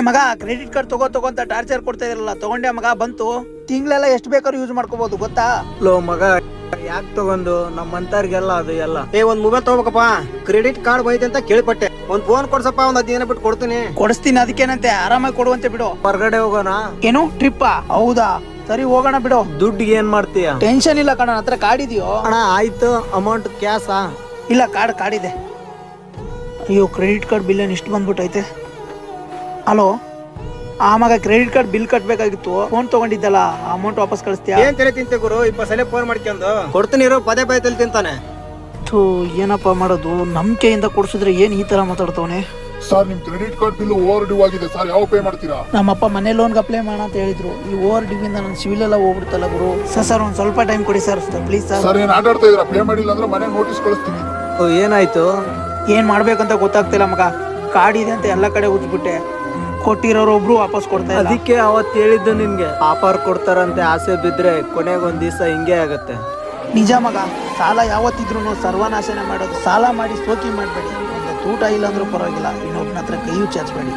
ಮಗ credit card ತಗೋ ಅಂತ ಟಾರ್ಚರ್ ಕೊಡ್ತಾ ಇದ್ರಲ್ಲ, ತಗೊಂಡೆ ಮಗ, ಬಂತು. ತಿಂಗಳೆಲ್ಲ ಎಷ್ಟು ಬೇಕಾದ್ರೂ ಯೂಸ್ ಮಾಡ್ಕೋಬಹುದು ಗೊತ್ತಾ? ಲೋ ಮಗ, ಯಾಕೆ ತಗೊಂಡು ನಮ್ಮಂತವ್ರಿಗೆಲ್ಲ ಅದು ಎಲ್ಲ. ಒಂದ್ ಮೊಬೈಲ್ ತಗೋಬೇಕಪ್ಪ, ಕ್ರೆಡಿಟ್ ಕಾರ್ಡ್ ಬೈತೆ ಅಂತ ಕೇಳ್ಪಟ್ಟೆ. ಒಂದ್ ಫೋನ್ ಕೊಡ್ಸಪ್ಪ, ಒಂದ್ 10 ದಿನ ಬಿಟ್ಟು ಕೊಡ್ತೀನಿ. ಕೊಡಿಸ್ತೀನಿ, ಅದಕ್ಕೇನಂತೆ, ಆರಾಮಾಗಿ ಕೊಡುವಂತೆ ಬಿಡು. ಹೊರಗಡೆ ಹೋಗೋಣ. ಏನು ಟ್ರಿಪ್ಪಾ? ಹೌದಾ, ಸರಿ ಹೋಗೋಣ ಬಿಡು. ದುಡ್ಡಿಗೆ ಏನ್ ಮಾಡ್ತೀಯ? ಟೆನ್ಷನ್ ಇಲ್ಲ ಕಣ, ಹತ್ರ ಕಾರ್ಡ್ ಇದೆಯೋ? ಅಣ್ಣ ಆಯ್ತು, ಅಮೌಂಟ್ ಕ್ಯಾಶಾ? ಇಲ್ಲ, ಕಾರ್ಡ್ ಇದೆ. ಅಯ್ಯೋ, ಕ್ರೆಡಿಟ್ ಕಾರ್ಡ್ ಬಿಲ್ ಏನು ಇಷ್ಟು ಬಂದ್ಬಿಟ್ಟೈತೆ. ಹಲೋ, ಆ ಮಗ ಕ್ರೆಡಿಟ್ ಕಾರ್ಡ್ ಬಿಲ್ ಕಟ್ಬೇಕಾಗಿತ್ತು, ಫೋನ್ ತಗೊಂಡಿದ್ದಲ್ಲ, ಅಮೌಂಟ್ ವಾಪಸ್ ಕಳಿಸ್ತೀಯಾ? ಏನ್ ತಲೆ ತಿಂತೆ ಗುರು, 20 ಸಲ ಫೋನ್ ಮಾಡ್ಕೊಂಡು ಕೊಡ್ತೀನಿ ಇರೋ, ಪದೇ ತಲೆ ತಿಂತಾನೆ. ಏನಪ್ಪ ಮಾಡೋದು, ನಂಬಿಕೆಯಿಂದ ಕೊಡ್ಸಿದ್ರೆ ಏನ್ ಈ ತರ ಮಾತಾಡ್ತವನೆ. ಸರ್, ನಿಮ್ credit card bill overdue ಆಗಿದೆ ಸರ್, ಯಾವ ಪೇ ಮಾಡ್ತೀರಾ? ನಮ್ಮಪ್ಪ ಮನೆ ಲೋನ್ಗೆ ಅಪ್ಲೈ ಮಾಡೋಣ ಅಂತ ಹೇಳಿದ್ರು. ಈ ಓವರ್ ಡ್ಯೂ ಇಂದ ನನ್ನ ಸಿವಿಲ್ ಎಲ್ಲ ಹೋಗ್ಬಿಡ್ತಲ್ಲ ಗುರು. ಸರ್ ಒಂದ್ ಸ್ವಲ್ಪ ಟೈಮ್ ಕೊಡಿ ಸರ್, ಪ್ಲೀಸ್ ಸರ್. ಸರ್, ಏನ್ ಆಟಾಡ್ತಾ ಇದೀರಾ? ಪೇ ಮಾಡಿಲ್ಲ ಅಂದ್ರೆ ಮನೆ ನೋಟಿಸ್ ಕಳಿಸ್ತೀನಿ. ಏನಾಯ್ತು? ಏನ್ ಮಾಡ್ಬೇಕಂತ ಗೊತ್ತಾಗ್ತಿಲ್ಲ ಮಗ. ಕಾರ್ಡ್ ಇದೆ ಅಂತ ಎಲ್ಲ ಕಡೆ ಉಜ್ಬಿಟ್ಟೆ, ಕೊಟ್ಟಿರೋರು ಒಬ್ರು ವಾಪಸ್ ಕೊಡ್ತಾ ಇಲ್ಲ. ಅದಕ್ಕೆ ಅವತ್ತು ಹೇಳಿದ್ದು ನಿನ್ಗೆ, ಆಫರ್ ಕೊಡ್ತಾರಂತೆ ಆಸೆ ಬಿದ್ರೆ ಕೊನೆಗೊಂದ್ ದಿವಸ ಹಿಂಗೆ ಆಗತ್ತೆ. ನಿಜ ಮಗ, ಸಾಲ ಯಾವತ್ತಿದ್ರು ಸರ್ವನಾಶನ ಮಾಡೋದು. ಸಾಲ ಮಾಡಿ ಸೋಕಿ ಮಾಡಬೇಡಿ. ಒಂದು ಊಟ ಇಲ್ಲ ಅಂದ್ರೂ ಪರವಾಗಿಲ್ಲ, ಇನ್ನೊಬ್ಬನ ಹತ್ರ ಕೈಯೂ ಚಾಚಬೇಡಿ.